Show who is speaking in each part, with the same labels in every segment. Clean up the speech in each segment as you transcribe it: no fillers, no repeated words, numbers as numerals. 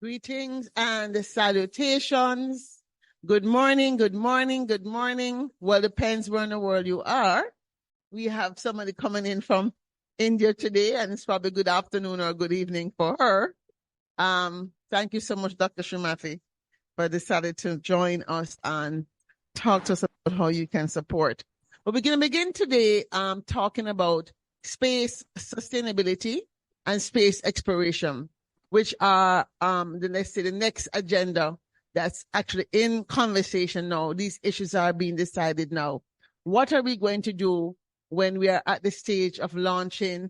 Speaker 1: Greetings and salutations. Good morning, good morning, good morning. Well, depends where in the world you are. We have somebody coming in from India today, and it's probably good afternoon or good evening for her. Thank you so much, Dr. Shumafi, for deciding to join us and talk to us about how you can support. But we're going to begin today talking about space sustainability and space exploration, which are the next agenda that's actually in conversation now. These issues are being decided now. What are we going to do when we are at the stage of launching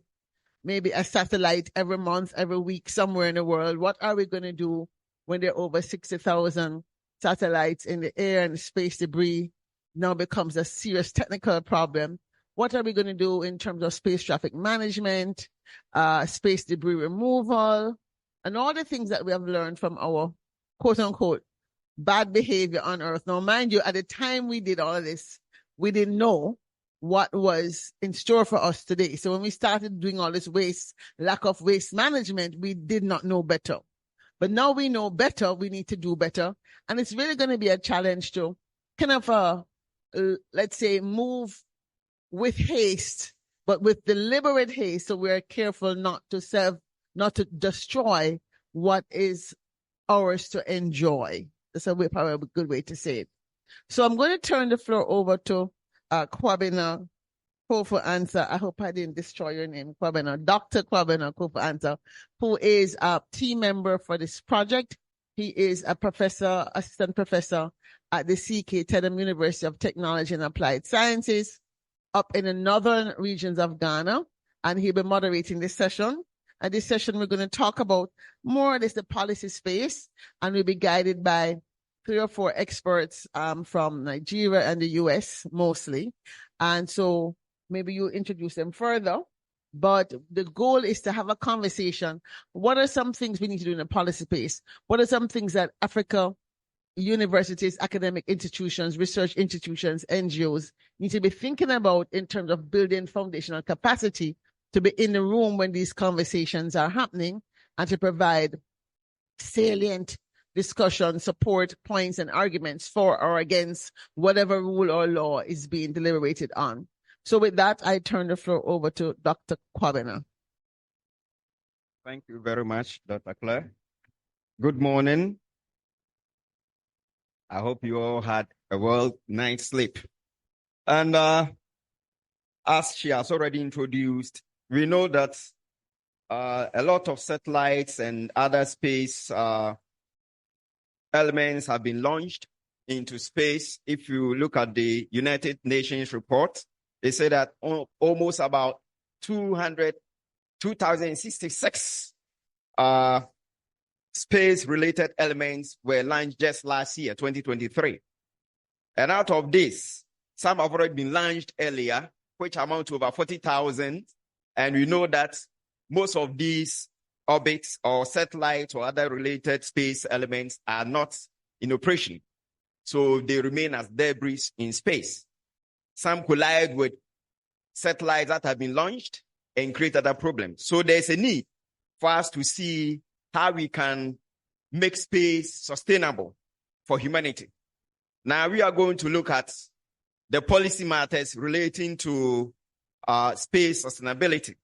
Speaker 1: maybe a satellite every month, every week somewhere in the world? What are we going to do when there are over 60,000 satellites in the air and space debris now becomes a serious technical problem? What are we going to do in terms of space traffic management, space debris removal, and all the things that we have learned from our quote unquote bad behavior on Earth? Now, mind you, at the time we did all of this, we didn't know what was in store for us today. So when we started doing all this lack of waste management, we did not know better. But now we know better, we need to do better. And it's really going to be a challenge to kind of, let's say, move with haste, but with deliberate haste. So we're careful not to destroy what is ours to enjoy. That's probably a good way to say it. So I'm going to turn the floor over to Kwabena Kofu-Ansah. I hope I didn't destroy your name, Kwabena. Dr. Kwabena Kofu-Ansah, who is a team member for this project. He is a assistant professor at the CK Tedham University of Technology and Applied Sciences up in the northern regions of Ghana, and he'll be moderating this session. At this session, we're going to talk about more or less the policy space, and we'll be guided by 3 or 4 experts from Nigeria and the US mostly. And so maybe you introduce them further, but the goal is to have a conversation. What are some things we need to do in the policy space? What are some things that Africa, universities, academic institutions, research institutions, NGOs need to be thinking about in terms of building foundational capacity to be in the room when these conversations are happening and to provide salient discussion, support, points, and arguments for or against whatever rule or law is being deliberated on. So with that, I turn the floor over to Dr. Kwabena.
Speaker 2: Thank you very much, Dr. Claire. Good morning. I hope you all had a well night's sleep. And as she has already introduced, we know that a lot of satellites and other space elements have been launched into space. If you look at the United Nations report, they say that almost about 2,066 space-related elements were launched just last year, 2023. And out of this, some have already been launched earlier, which amount to over 40,000. And we know that most of these orbits or satellites or other related space elements are not in operation. So they remain as debris in space. Some collide with satellites that have been launched and create other problems. So there's a need for us to see how we can make space sustainable for humanity. Now we are going to look at the policy matters relating to space sustainability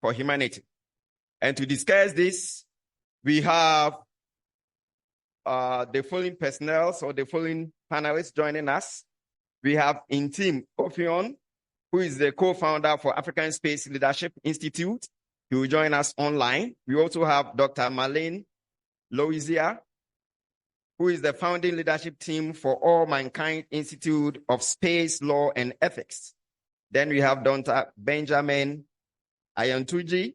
Speaker 2: for humanity. And to discuss this, we have the following personnel or the following panelists joining us. We have Intim Ofion, who is the co-founder for African Space Leadership Institute. He will join us online. We also have Dr. Marlene Oaseas, who is the founding leadership team for All Mankind Institute of Space Law and Ethics. Then we have Dr. Benjamin Ayantuji,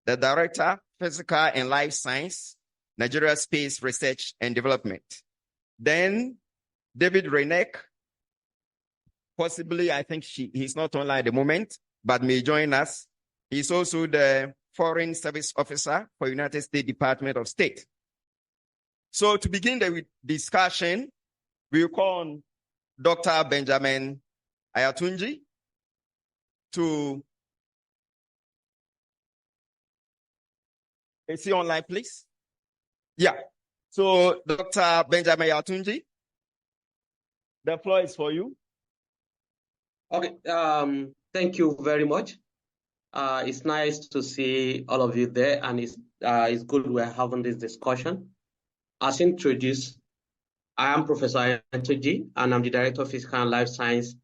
Speaker 2: the Director, Physical and Life Science, Nigeria Space Research and Development. Then David Reineck, possibly, I think he's not online at the moment, but may join us. He's also the Foreign Service Officer for United States Department of State. So to begin the discussion, we'll call on Dr. Benjamin Ayatunji to... Is he online, please? Yeah. So, Dr. Benjamin Yatunji, the floor is for you.
Speaker 3: Okay. Thank you very much. It's nice to see all of you there, and it's good we're having this discussion. As introduced, I am Professor Yatunji, and I'm the Director of Physical and Life Science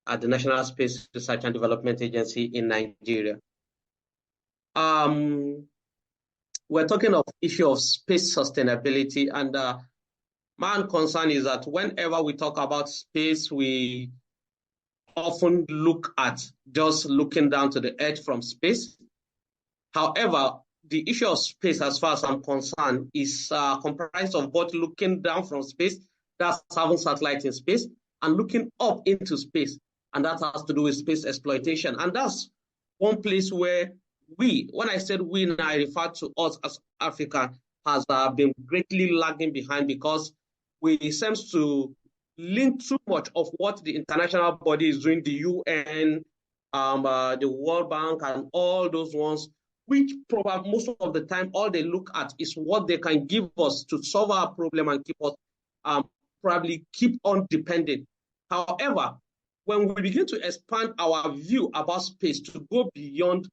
Speaker 3: at the National Space Research and Development Agency in Nigeria. We're talking of issue of space sustainability, and my concern is that whenever we talk about space, we often look at just looking down to the Earth from space. However, the issue of space, as far as I'm concerned, is comprised of both looking down from space, that's having satellites in space, and looking up into space, and that has to do with space exploitation. And that's one place where when I said we, I refer to us as Africa, has been greatly lagging behind, because we seem to link too much of what the international body is doing, the UN, the World Bank, and all those ones, which probably most of the time, all they look at is what they can give us to solve our problem and keep us probably keep on dependent. However, when we begin to expand our view about space to go beyond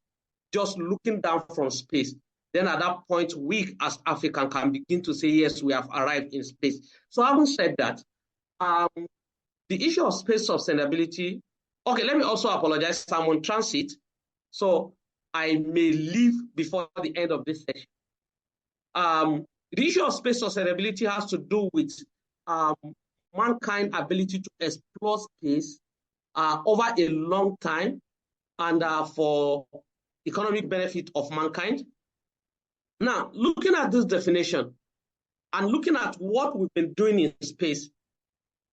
Speaker 3: just looking down from space, then at that point, we as African can begin to say, yes, we have arrived in space. So having said that, the issue of space sustainability, okay, let me also apologize, I'm on transit, so I may leave before the end of this session. The issue of space sustainability has to do with mankind's ability to explore space over a long time, and for economic benefit of mankind. Now, looking at this definition and looking at what we've been doing in space,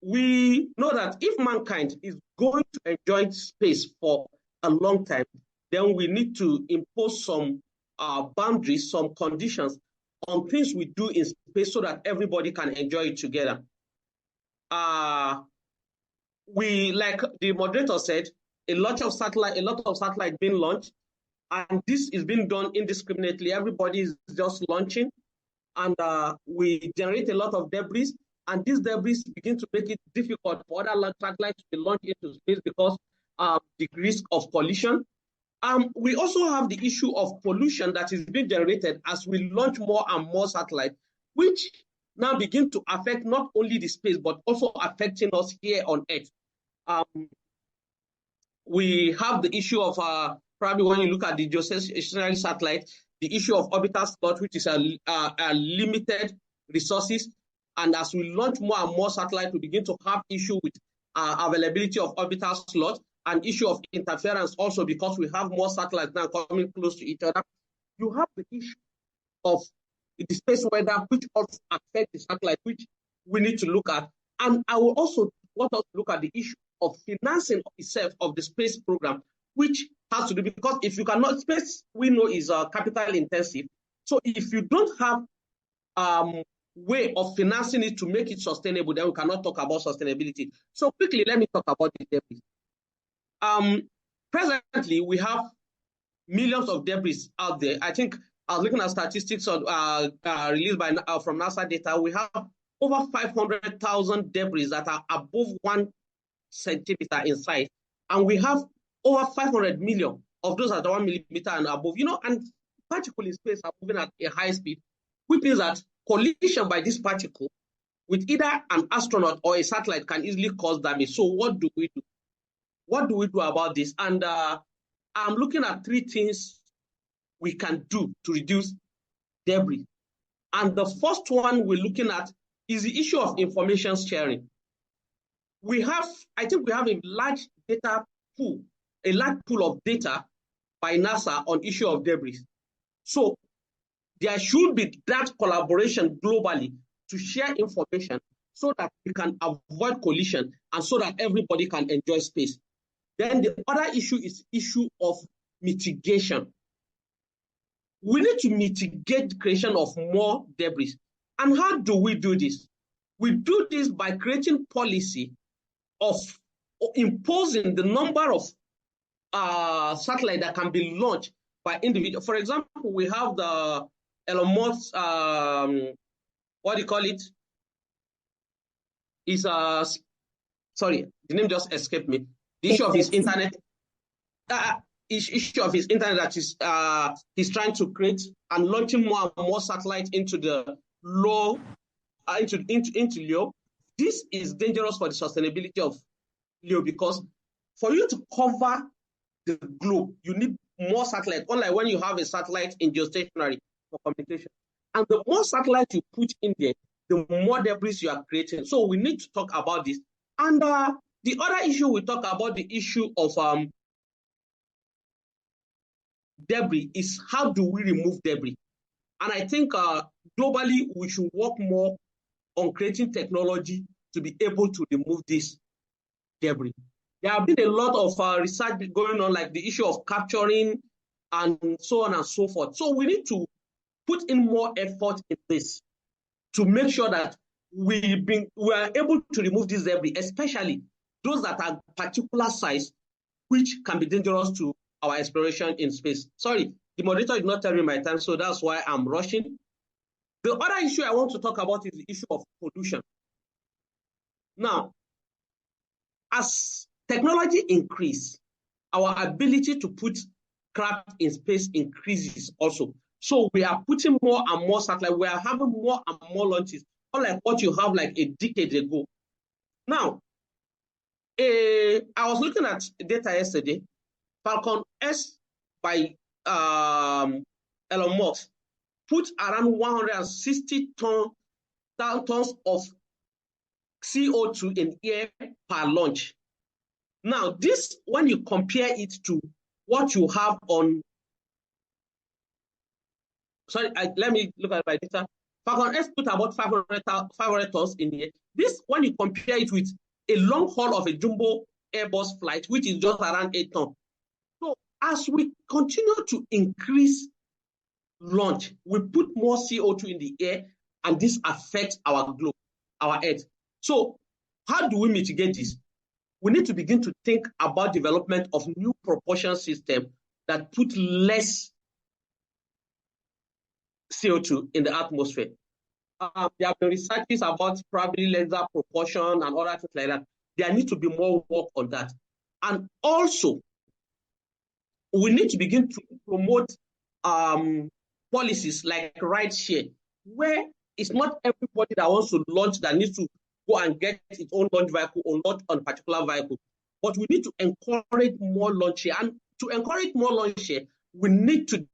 Speaker 3: we know that if mankind is going to enjoy space for a long time, then we need to impose some boundaries, some conditions on things we do in space so that everybody can enjoy it together. We, like the moderator said, a lot of satellite being launched, and this is being done indiscriminately. Everybody is just launching, and we generate a lot of debris, and these debris begin to make it difficult for other satellites to be launched into space because the risk of collision. We also have the issue of pollution that is being generated as we launch more and more satellites, which now begin to affect not only the space, but also affecting us here on Earth. We have the issue of, probably when you look at the geostationary satellite, the issue of orbital slot, which is a limited resources. And as we launch more and more satellites, we begin to have issue with availability of orbital slot, and issue of interference also, because we have more satellites now coming close to each other. You have the issue of the space weather, which also affect the satellite, which we need to look at. And I will also want us to look at the issue of financing itself of the space program, which has to do, because if you cannot, space we know is capital intensive. So if you don't have way of financing it to make it sustainable, then we cannot talk about sustainability. So quickly, let me talk about the debris. Presently, we have millions of debris out there. I think I was looking at statistics released from NASA data. We have over 500,000 debris that are above 1 centimeter in size, and we have over 500 million of those at 1 millimeter and above. And particles in space are moving at a high speed, which means that collision by this particle with either an astronaut or a satellite can easily cause damage. So what do we do? What do we do about this? And I'm looking at 3 things we can do to reduce debris. And the first one we're looking at is the issue of information sharing. I think we have a large pool of data by NASA on issue of debris. So there should be that collaboration globally to share information so that we can avoid collision and so that everybody can enjoy space. Then the other issue is issue of mitigation. We need to mitigate the creation of more debris. And how do we do this? We do this by creating policy of imposing the number of satellites that can be launched by individuals. For example, we have the Elon Musk what do you call it? Is sorry, the name just escaped me. The issue of his internet. Issue of his internet that is he's trying to create and launching more and more satellites into the low into LEO. This is dangerous for the sustainability of LEO because for you to cover the globe, you need more satellites, unlike when you have a satellite in geostationary for communication. And the more satellites you put in there, the more debris you are creating. So we need to talk about this. And the other issue we talk about, the issue of debris, is how do we remove debris? And I think globally we should work more on creating technology to be able to remove this debris. There have been a lot of research going on, like the issue of capturing and so on and so forth. So we need to put in more effort in this to make sure that we are able to remove this debris, especially those that are particular size, which can be dangerous to our exploration in space. Sorry, the moderator did not tell me my time, so that's why I'm rushing. The other issue I want to talk about is the issue of pollution. Now, as technology increases, our ability to put craft in space increases also. So we are putting more and more satellites. We are having more and more launches, unlike what you have like a decade ago. Now, I was looking at data yesterday. Falcon S by Elon Musk put around 160 tons of CO2 in air per launch. Now, this, when you compare it to what you have on, let me look at my data. Falcon S put about 500 tons in the air. This, when you compare it with a long haul of a jumbo Airbus flight, which is just around 8 tons. So as we continue to increase launch, we put more CO2 in the air, and this affects our globe, our Earth. So how do we mitigate this? We need to begin to think about development of new propulsion system that put less CO2 in the atmosphere. There have been researches about probably laser propulsion and other things like that. There needs to be more work on that. And also, we need to begin to promote policies like rideshare, where it's not everybody that wants to launch that needs to go and get its own launch vehicle or launch on a particular vehicle. But we need to encourage more launch share. And to encourage more launch share, we need to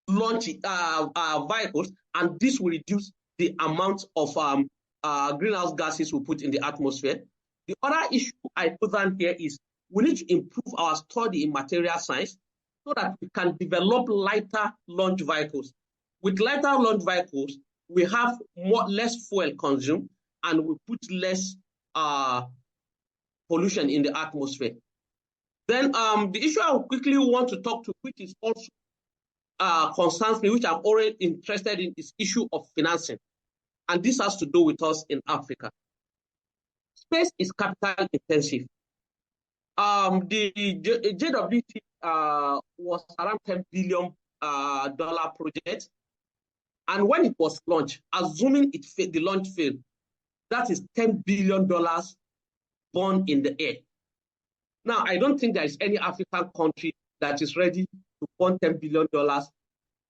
Speaker 3: launch vehicles, and this will reduce the amount of greenhouse gases we put in the atmosphere. The other issue I put down here is we need to improve our study in material science so that we can develop lighter launch vehicles. With lighter launch vehicles, we have less fuel consumed and we put less pollution in the atmosphere. Then the issue I quickly want to talk to, which is also concerns me, which I'm already interested in, is issue of financing. And this has to do with us in Africa. Space is capital intensive. The JWT was around $10 billion project. And when it was launched, assuming the launch failed, that is $10 billion born in the air. Now, I don't think there is any African country that is ready to burn $10 billion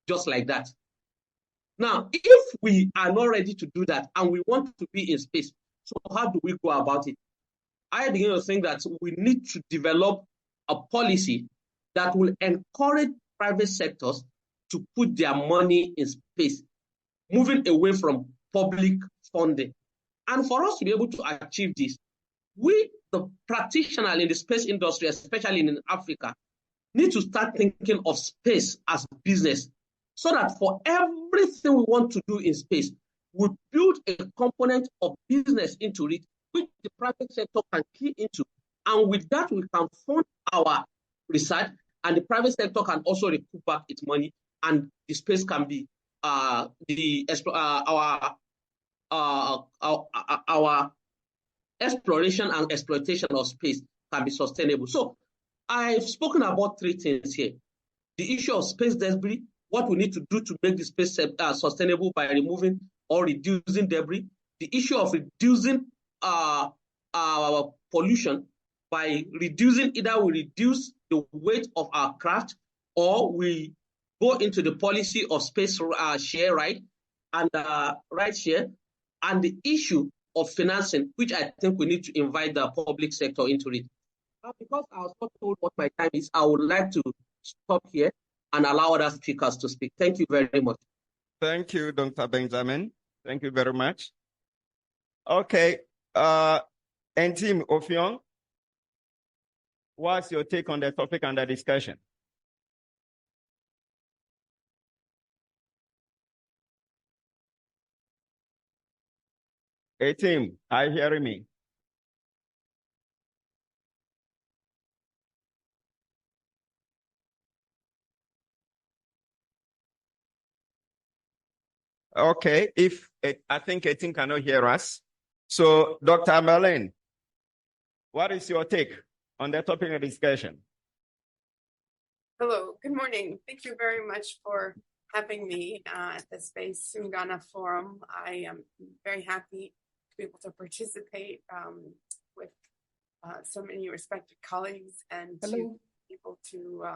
Speaker 3: just like that. Now, if we are not ready to do that and we want to be in space, so how do we go about it? I begin to think that we need to develop a policy that will encourage private sectors to put their money in space, moving away from public funding. And for us to be able to achieve this, we, the practitioners in the space industry, especially in Africa, need to start thinking of space as business, so that for everything we want to do in space, we build a component of business into it, which the private sector can key into. And with that, we can fund our research, and the private sector can also recoup back its money, and the space can be our exploration and exploitation of space can be sustainable. So I've spoken about three things here. The issue of space debris, what we need to do to make the space sustainable by removing or reducing debris. The issue of reducing pollution by reducing, either we reduce the weight of our craft or we go into the policy of space share right and right share, and the issue of financing, which I think we need to invite the public sector into it. Because I was not told what my time is, I would like to stop here and allow other speakers to speak. Thank you very much.
Speaker 2: Thank you, Dr. Benjamin. Thank you very much. Okay, and Team Ofion, what's your take on the topic under discussion? Hey, team, are you hearing me? Okay, I think a team cannot hear us. So, Dr. Merlin, what is your take on the topic of discussion?
Speaker 4: Hello, good morning. Thank you very much for having me at the Space Ungana Forum. I am very happy to be able to participate with so many respected colleagues and
Speaker 5: Hello.
Speaker 4: to be able to...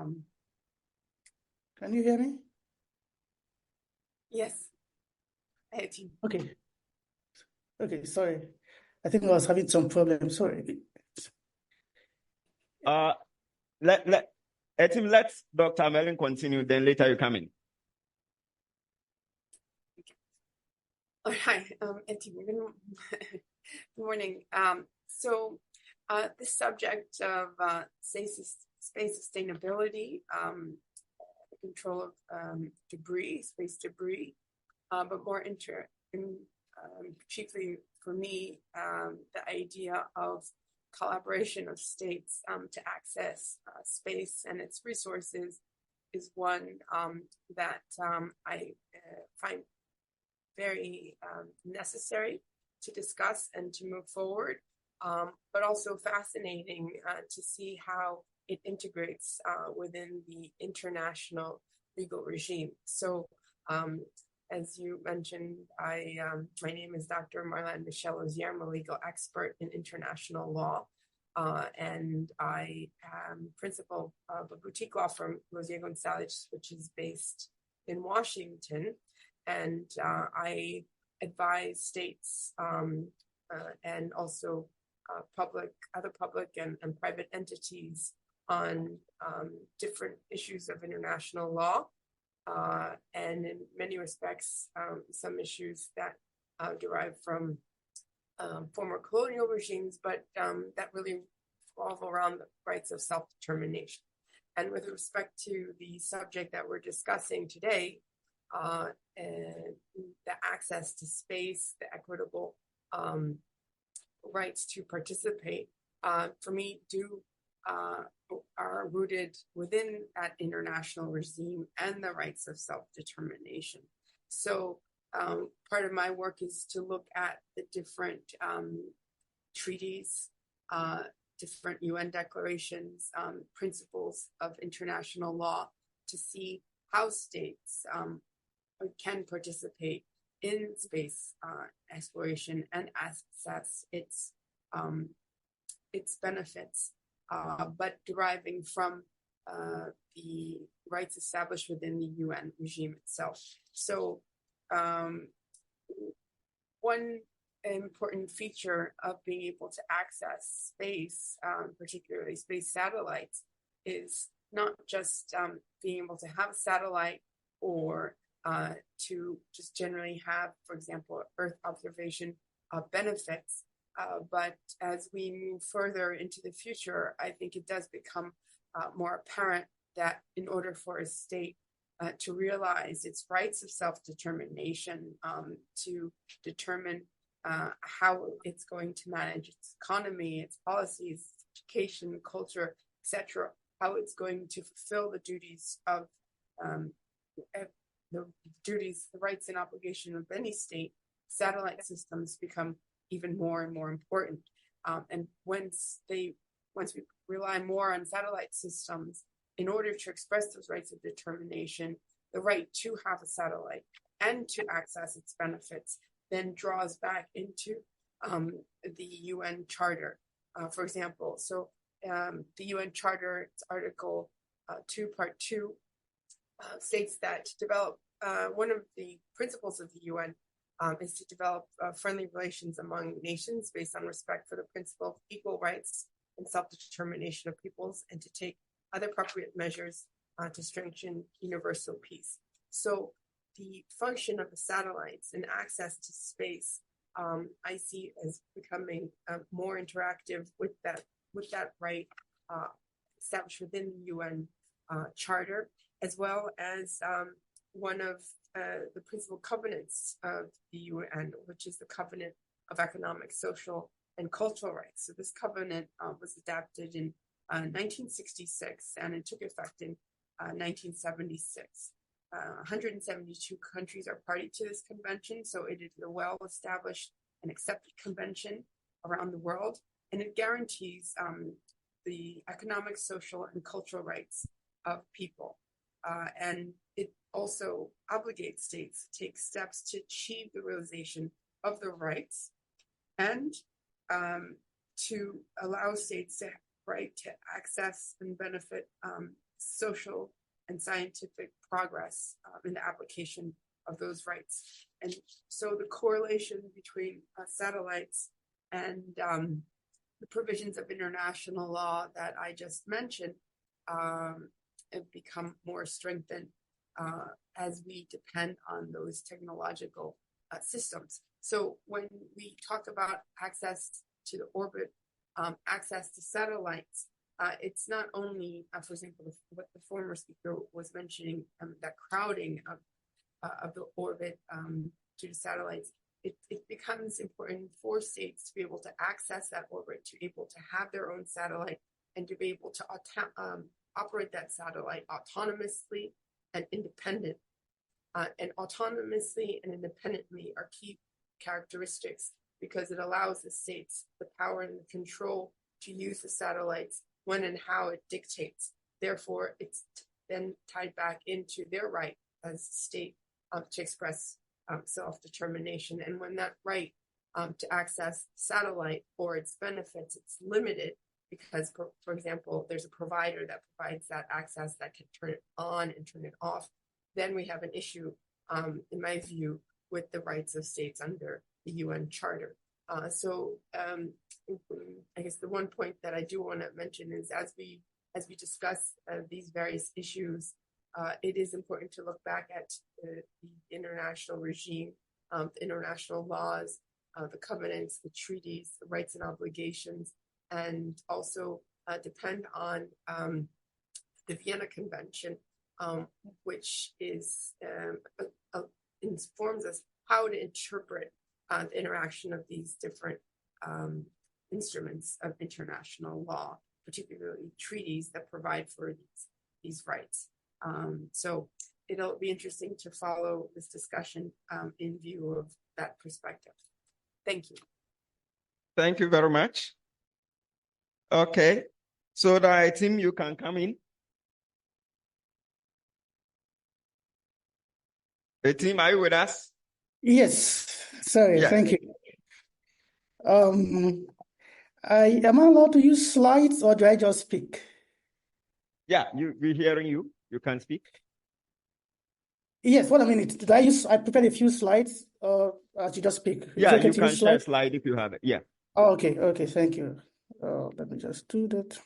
Speaker 5: Can you hear me?
Speaker 4: Yes. I had to.
Speaker 5: Okay, sorry. I think I was having some problems. Sorry.
Speaker 2: Let Dr. Merlin continue, then later you come in.
Speaker 4: All right, good morning. So this subject of space sustainability, the control of debris, space debris, but more chiefly for me, the idea of collaboration of states to access space and its resources is one that I find very necessary to discuss and to move forward, but also fascinating to see how it integrates within the international legal regime. So as you mentioned, my name is Dr. Marlene Michelle Oaseas. I'm a legal expert in international law, and I am principal of a boutique law firm, Oaseas Gonzalez, which is based in Washington. And I advise states and also other public and private entities on different issues of international law. And in many respects, some issues that derive from former colonial regimes, but that really revolve around the rights of self-determination. And with respect to the subject that we're discussing today, the access to space, the equitable rights to participate, for me, are rooted within that international regime and the rights of self-determination. So part of my work is to look at the different treaties, different UN declarations, principles of international law to see how states can participate in space exploration and access its benefits, but deriving from the rights established within the UN regime itself. So one important feature of being able to access space, particularly space satellites, is not just being able to have a satellite or to just generally have, for example, Earth observation benefits. But as we move further into the future, I think it does become more apparent that in order for a state to realize its rights of self-determination, to determine how it's going to manage its economy, its policies, education, culture, etc., how it's going to fulfill the duties of the rights and obligation of any state, satellite systems become even more and more important. And once we rely more on satellite systems in order to express those rights of determination, the right to have a satellite and to access its benefits then draws back into the UN Charter, for example. So the UN Charter, its Article 2, Part 2, states that to develop one of the principles of the UN is to develop friendly relations among nations based on respect for the principle of equal rights and self-determination of peoples, and to take other appropriate measures to strengthen universal peace. So the function of the satellites and access to space, I see as becoming more interactive with that right established within the UN Charter, as well as one of the principal covenants of the UN, which is the Covenant of Economic, Social, and Cultural Rights. So this covenant was adopted in 1966, and it took effect in 1976. 172 countries are party to this convention, so it is a well-established and accepted convention around the world, and it guarantees the economic, social, and cultural rights of people. And it also obligates states to take steps to achieve the realization of their rights and to allow states to right to access and benefit social and scientific progress in the application of those rights. And so the correlation between satellites and the provisions of international law that I just mentioned have become more strengthened as we depend on those technological systems. So when we talk about access to the orbit, access to satellites, it's not only, for example, what the former speaker was mentioning, that crowding of the orbit to the satellites. It becomes important for states to be able to access that orbit, to be able to have their own satellite, and to be able to operate that satellite autonomously and independent. And autonomously and independently are key characteristics, because it allows the states the power and the control to use the satellites when and how it dictates. Therefore, it's then tied back into their right as a state to express self-determination. And when that right to access satellite or its benefits, it's limited because, for example, there's a provider that provides that access that can turn it on and turn it off, then we have an issue, in my view, with the rights of states under the UN Charter. So I guess the one point that I do want to mention is as we discuss these various issues, it is important to look back at the international regime, the international laws, the covenants, the treaties, the rights and obligations, and also depend on the Vienna Convention, which is informs us how to interpret the interaction of these different instruments of international law, particularly treaties that provide for these rights. So it'll be interesting to follow this discussion in view of that perspective. Thank you.
Speaker 2: Thank you very much. Okay, so the team, you can come in. The team, are you with us?
Speaker 5: Yes, sorry,
Speaker 2: Yes.
Speaker 5: thank you. Am I allowed to use slides or do I just speak?
Speaker 2: Yeah, we're hearing you. You can speak.
Speaker 5: Yes, what I mean is, I prepared a few slides or I should just speak?
Speaker 2: Yeah,
Speaker 5: okay
Speaker 2: you
Speaker 5: to
Speaker 2: can
Speaker 5: use
Speaker 2: share a
Speaker 5: slides?
Speaker 2: slide if you have it. Yeah.
Speaker 5: Oh, okay, thank you. Let me just do that.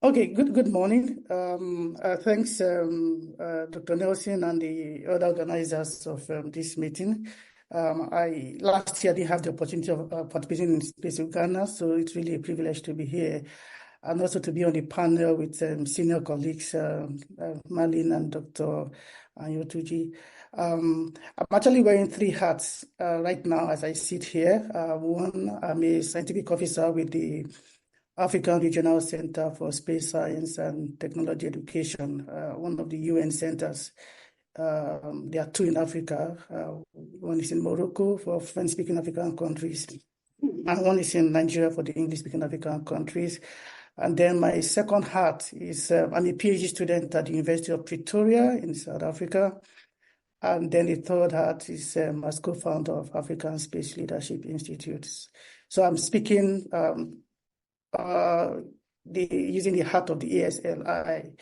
Speaker 5: Okay, good morning. Thanks, Dr. Nelson and the other organizers of this meeting. Last year I did have the opportunity of participating in Space Ungana, so it's really a privilege to be here and also to be on the panel with senior colleagues, Marlene and Dr. Anyotuji. I'm actually wearing 3 hats right now as I sit here. One, I'm a scientific officer with the African Regional Center for Space Science and Technology Education, one of the UN centers There are 2 in Africa. One is in Morocco for French-speaking African countries, and one is in Nigeria for the English-speaking African countries. And then my second hat is I'm a PhD student at the University of Pretoria in South Africa. And then the third hat is as co-founder of African Space Leadership Institutes. So I'm speaking using the hat of the ASLI.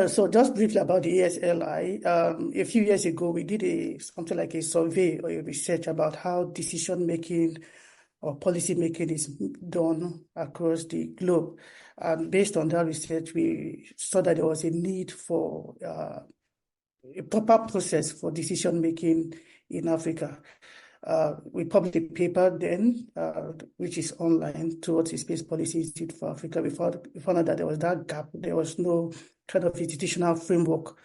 Speaker 5: So just briefly about the ASLI, a few years ago, we did something like a survey or a research about how decision-making or policy-making is done across the globe. And based on that research, we saw that there was a need for a proper process for decision-making in Africa. We published a paper then, which is online, towards the Space Policy Institute for Africa. We found out that there was that gap. There was no kind of institutional framework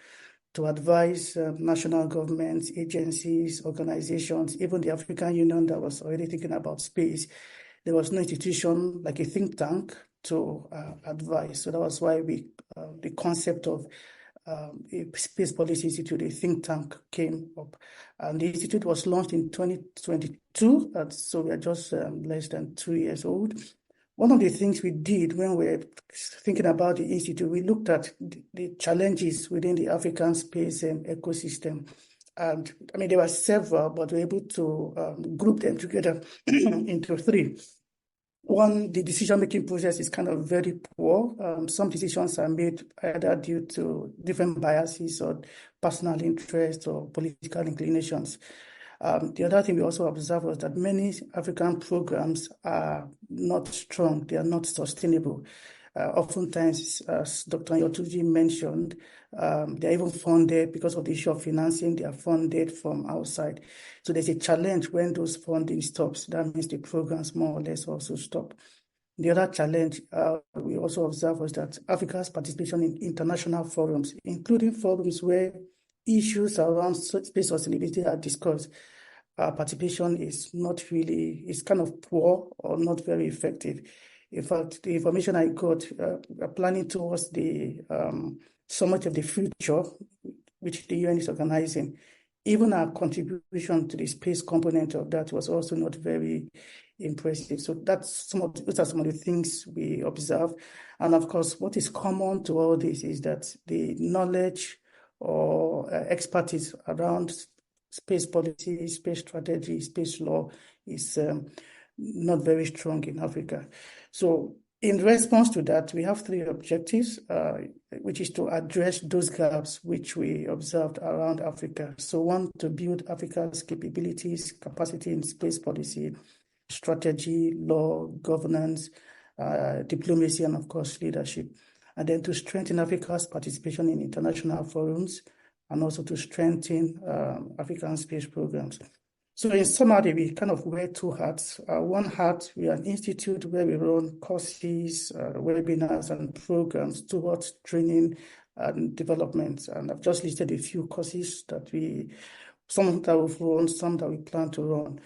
Speaker 5: to advise national governments, agencies, organizations, even the African Union that was already thinking about space. There was no institution like a think tank to advise. So that was why the concept of a Space Policy Institute, a think tank, came up. And the institute was launched in 2022, so we are just less than 2 years old. One of the things we did when we were thinking about the institute, we looked at the challenges within the African space ecosystem. And I mean, there were several, but we were able to group them together into 3. One, the decision-making process is kind of very poor. Some decisions are made either due to different biases or personal interests or political inclinations. The other thing we also observed was that many African programs are not strong. They are not sustainable. Oftentimes, as Dr. Yotuji mentioned, they're even funded because of the issue of financing. They are funded from outside. So there's a challenge when those funding stops. That means the programs more or less also stop. The other challenge we also observed was that Africa's participation in international forums, including forums where issues around space sustainability are discussed, participation is kind of poor or not very effective. In fact, the information I got, planning towards the Summit of the Future, which the UN is organizing, even our contribution to the space component of that was also not very impressive. So those are some of the things we observe. And of course, what is common to all this is that the knowledge or expertise around space policy, space strategy, space law is not very strong in Africa. So in response to that, we have 3 objectives, which is to address those gaps which we observed around Africa. So 1, to build Africa's capabilities, capacity in space policy, strategy, law, governance, diplomacy, and of course, leadership. And then to strengthen Africa's participation in international forums, and also to strengthen African space programs. So in summary, we kind of wear 2 hats. One hat, we are an institute where we run courses, webinars, and programs towards training and development. And I've just listed a few courses some that we've run, some that we plan to run.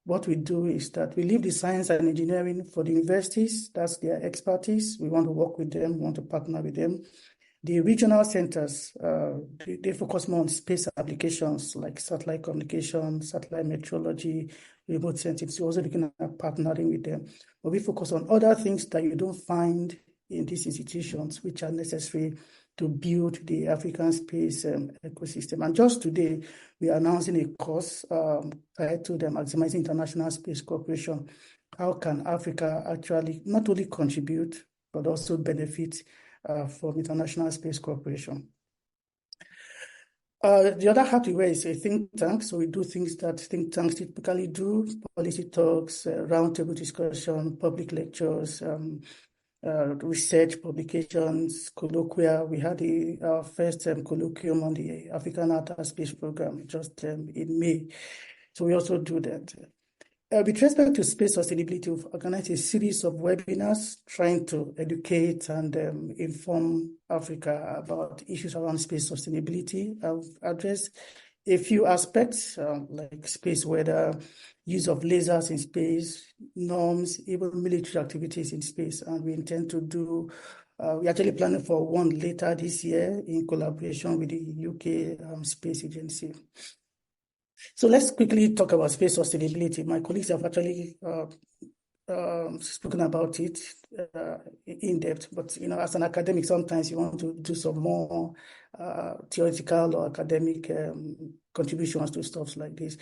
Speaker 5: What we do is that we leave the science and engineering for the universities. That's their expertise. We want to work with them, we want to partner with them. The regional centers, they focus more on space applications like satellite communication, satellite meteorology, remote sensing. So also looking at partnering with them. But we focus on other things that you don't find in these institutions, which are necessary to build the African space ecosystem. And just today, we are announcing a course titled Maximizing International Space Cooperation. How can Africa actually not only contribute, but also benefit from international space cooperation? The other hat we wear is a think tank. So we do things that think tanks typically do: policy talks, roundtable discussion, public lectures, research publications, colloquia. We had our first colloquium on the African Outer Space Program just in May. So we also do that. With respect to space sustainability, we've organized a series of webinars trying to educate and inform Africa about issues around space sustainability. I've addressed a few aspects like space weather, use of lasers in space, norms, even military activities in space. And we intend to do We're actually planning for one later this year in collaboration with the UK Space Agency. So let's quickly talk about space sustainability. My colleagues have actually spoken about it in depth, but as an academic, sometimes you want to do some more theoretical or academic contributions to stuff like this.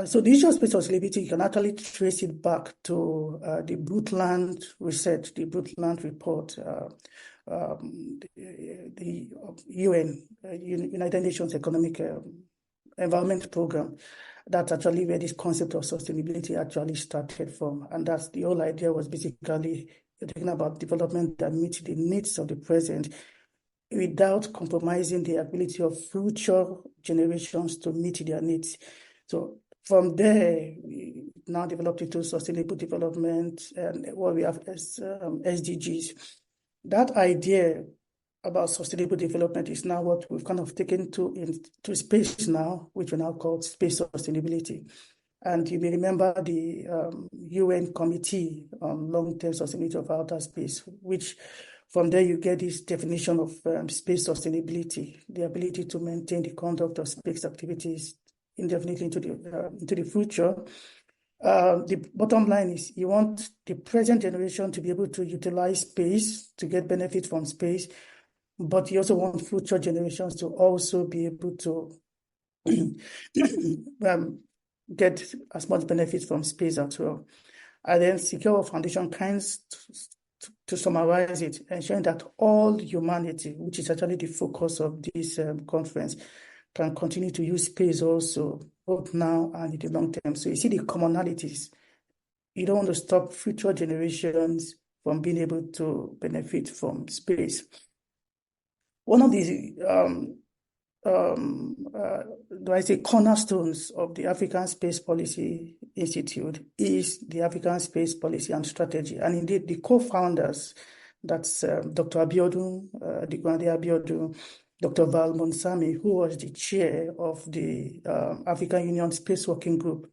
Speaker 5: So the issue of space sustainability, you can actually trace it back to the Brundtland research, the Brundtland report, the UN, United Nations Economic Environment Program. That's actually where this concept of sustainability actually started from. And that's the whole idea was basically talking about development that meets the needs of the present without compromising the ability of future generations to meet their needs. So from there, we now developed into sustainable development and what we have as SDGs. That idea about sustainable development is now what we've kind of taken into space now, which we now call space sustainability. And you may remember the UN Committee on Long-Term Sustainability of Outer Space, which from there you get this definition of space sustainability, the ability to maintain the conduct of space activities indefinitely into the future. The bottom line is you want the present generation to be able to utilize space to get benefit from space, but you also want future generations to also be able to get as much benefit from space as well. And then secure foundation kinds to summarize it, ensuring that all humanity, which is actually the focus of this conference, can continue to use space also, both now and in the long term. So you see the commonalities. You don't want to stop future generations from being able to benefit from space. One of the cornerstones of the African Space Policy Institute is the African Space Policy and Strategy. And indeed, the co-founders, that's Dr. Abiodun, Dikwande Abiodun, Dr. Val Monsami, who was the chair of the African Union Space Working Group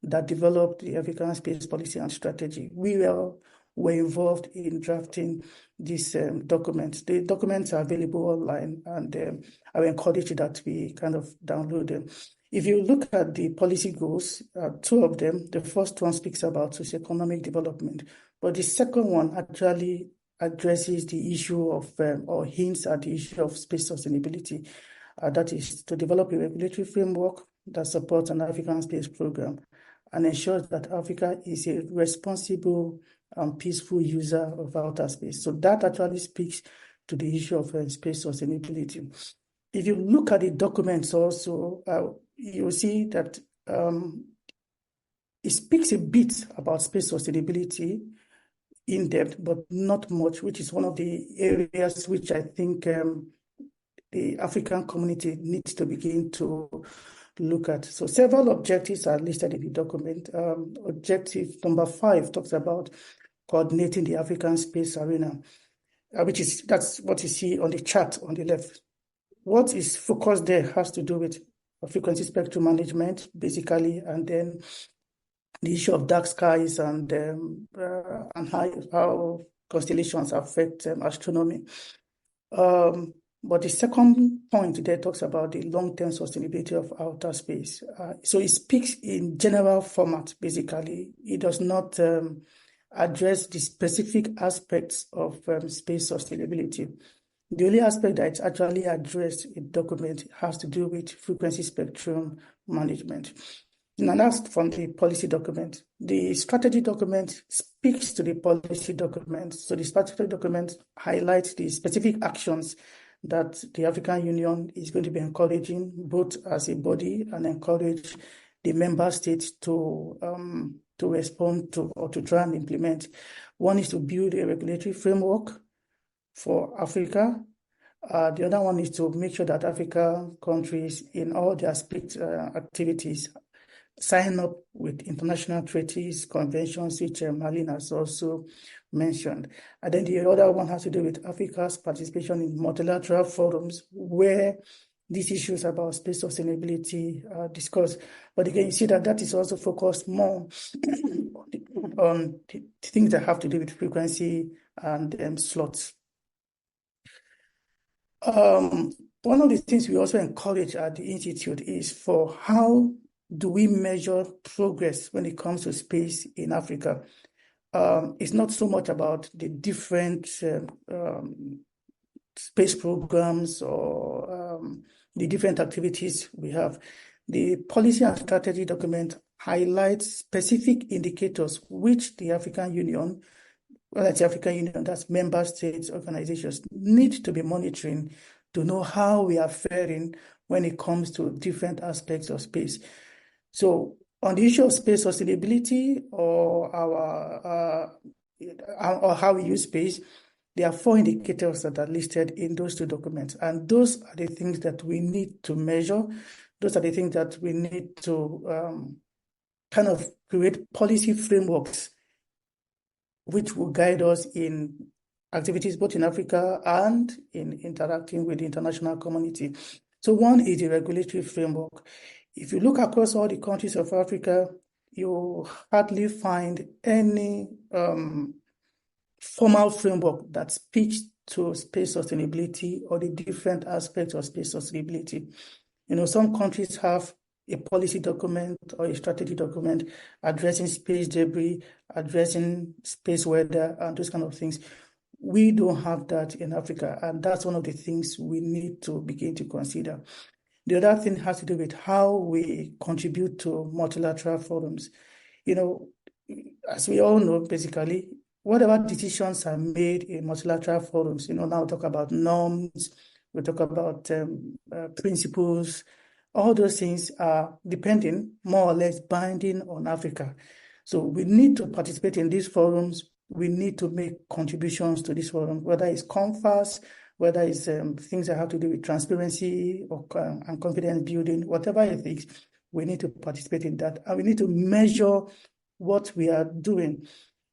Speaker 5: that developed the African Space Policy and Strategy. We were involved in drafting these documents. The documents are available online, and I will encourage you that we kind of download them. If you look at the policy goals, two of them, the first one speaks about socioeconomic development, but the second one actually addresses the issue of, or hints at the issue of space sustainability. That is to develop a regulatory framework that supports an African space program and ensures that Africa is a responsible and peaceful user of outer space. So that actually speaks to the issue of space sustainability. If you look at the documents also, you'll see that it speaks a bit about space sustainability in depth, but not much, which is one of the areas which I think the African community needs to begin to look at. So several objectives are listed in the document. Objective number 5 talks about coordinating the African space arena, that's what you see on the chart on the left. What is focused there has to do with frequency spectrum management, basically, and then the issue of dark skies and how constellations affect astronomy. But the second point there talks about the long-term sustainability of outer space. So it speaks in general format, basically. It does not address the specific aspects of space sustainability. The only aspect that it's actually addressed in the document has to do with frequency spectrum management. And that's from the policy document. The strategy document speaks to the policy document. So the strategy document highlights the specific actions that the African Union is going to be encouraging, both as a body and encourage the member states to respond to or to try and implement. One is to build a regulatory framework for Africa. The other one is to make sure that African countries in all their space activities sign up with international treaties, conventions, which Marlene has also mentioned. And then the other one has to do with Africa's participation in multilateral forums where these issues about space sustainability are discussed. But again, you see that is also focused more on the things that have to do with frequency and slots. One of the things we also encourage at the Institute is for how do we measure progress when it comes to space in Africa. It's not so much about the different space programs or the different activities we have. The policy and strategy document highlights specific indicators which the African Union, that's member states, organizations, need to be monitoring to know how we are faring when it comes to different aspects of space. So on the issue of space sustainability or how we use space, there are 4 indicators that are listed in those 2 documents. And those are the things that we need to measure. Those are the things that we need to kind of create policy frameworks which will guide us in activities both in Africa and in interacting with the international community. So one is the regulatory framework. If you look across all the countries of Africa, you hardly find any formal framework that speaks to space sustainability or the different aspects of space sustainability. Some countries have a policy document or a strategy document addressing space debris, addressing space weather, and those kind of things. We don't have that in Africa, and that's one of the things we need to begin to consider. The other thing has to do with how we contribute to multilateral forums. As we all know, basically, whatever decisions are made in multilateral forums, now we talk about norms, we talk about principles, all those things are depending, more or less binding on Africa. So we need to participate in these forums. We need to make contributions to this forum, whether it's CONFAS, whether it's things that have to do with transparency or and confidence building, whatever it is, we need to participate in that. And we need to measure what we are doing.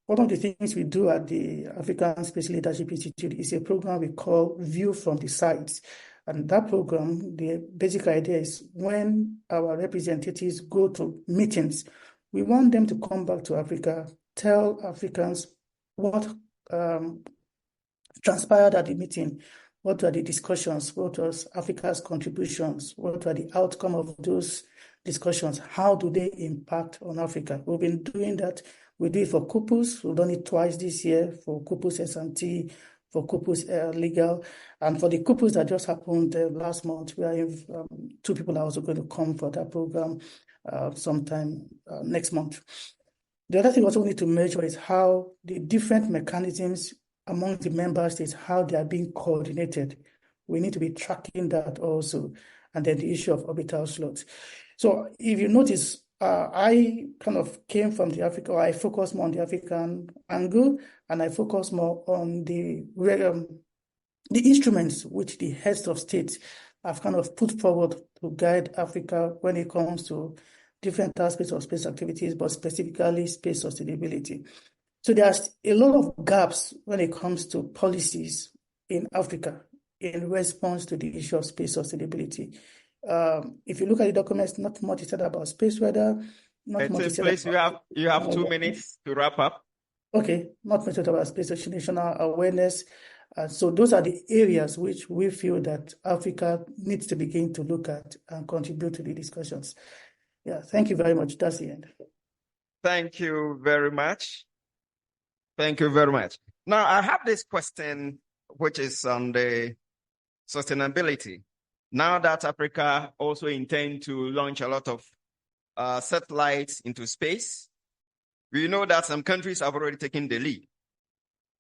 Speaker 5: One of the things we do at the African Space Leadership Institute is a program we call View from the Sides. And that program, the basic idea is when our representatives go to meetings, we want them to come back to Africa, tell Africans what transpired at the meeting, what were the discussions, what was Africa's contributions, what were the outcome of those discussions, how do they impact on Africa. We've been doing that. We do it for Kupus. We've done it twice this year for Kupus S&T, for Kupus Legal, and for the Kupus that just happened last month. We have 2 people are also going to come for that program sometime next month. The other thing also we need to measure is how the different mechanisms among the member states, how they are being coordinated. We need to be tracking that also. And then the issue of orbital slots. So if you notice, I kind of came from the Africa, or I focus more on the African angle, and I focus more on the instruments which the heads of states have kind of put forward to guide Africa when it comes to different aspects of space activities, but specifically space sustainability. So there's a lot of gaps when it comes to policies in Africa in response to the issue of space sustainability. If you look at the documents, not much is said about space weather. Not much is said about,
Speaker 2: you have 2 minutes to wrap up.
Speaker 5: Okay, not much about space national awareness. So those are the areas which we feel that Africa needs to begin to look at and contribute to the discussions. Yeah, thank you very much. That's the end.
Speaker 2: Thank you very much. Thank you very much. Now, I have this question, which is on the sustainability. Now that Africa also intend to launch a lot of satellites into space, we know that some countries have already taken the lead.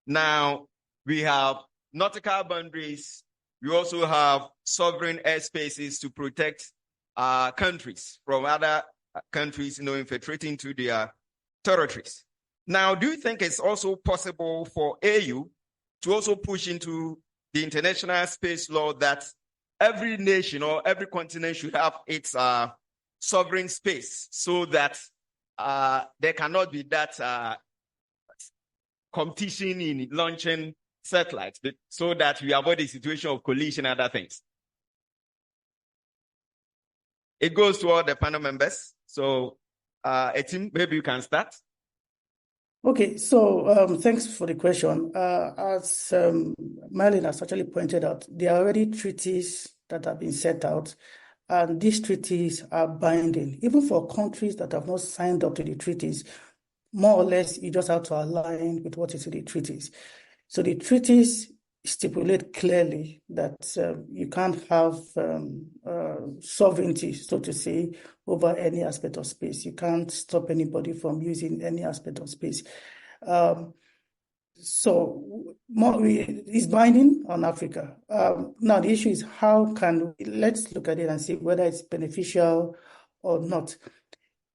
Speaker 2: Now, we have nautical boundaries. We also have sovereign airspaces to protect countries from other countries, infiltrating to their territories. Now, do you think it's also possible for AU to also push into the international space law that every nation or every continent should have its sovereign space, so that there cannot be that competition in launching satellites, so that we avoid the situation of collision and other things? It goes to all the panel members. So, Etim, maybe you can start.
Speaker 5: Okay, so thanks for the question. As Marlene has actually pointed out, there are already treaties that have been set out, and these treaties are binding. Even for countries that have not signed up to the treaties, more or less, you just have to align with what is in the treaties. So the treaties stipulate clearly that you can't have sovereignty, so to say, over any aspect of space. You can't stop anybody from using any aspect of space. So it's binding on Africa. Now, the issue is let's look at it and see whether it's beneficial or not.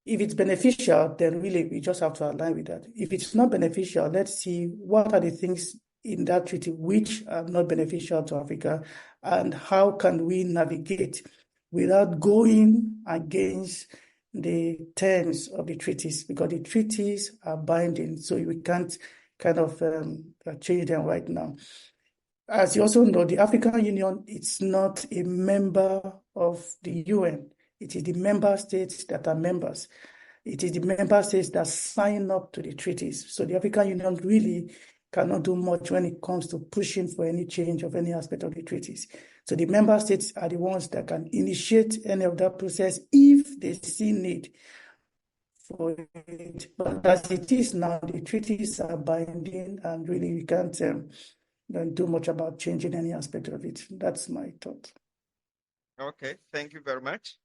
Speaker 5: If it's beneficial, then really we just have to align with that. If it's not beneficial, let's see what are the things in that treaty which are not beneficial to Africa, and how can we navigate without going against the terms of the treaties, because the treaties are binding, so we can't kind of change them right now. As you also know, the African Union, it's not a member of the UN. It is the member states that are members. It is the member states that sign up to the treaties. So the African Union really cannot do much when it comes to pushing for any change of any aspect of the treaties. So the member states are the ones that can initiate any of that process if they see need for it. But as it is now, the treaties are binding, and really we can't do much about changing any aspect of it. That's my thought.
Speaker 2: Okay, thank you very much.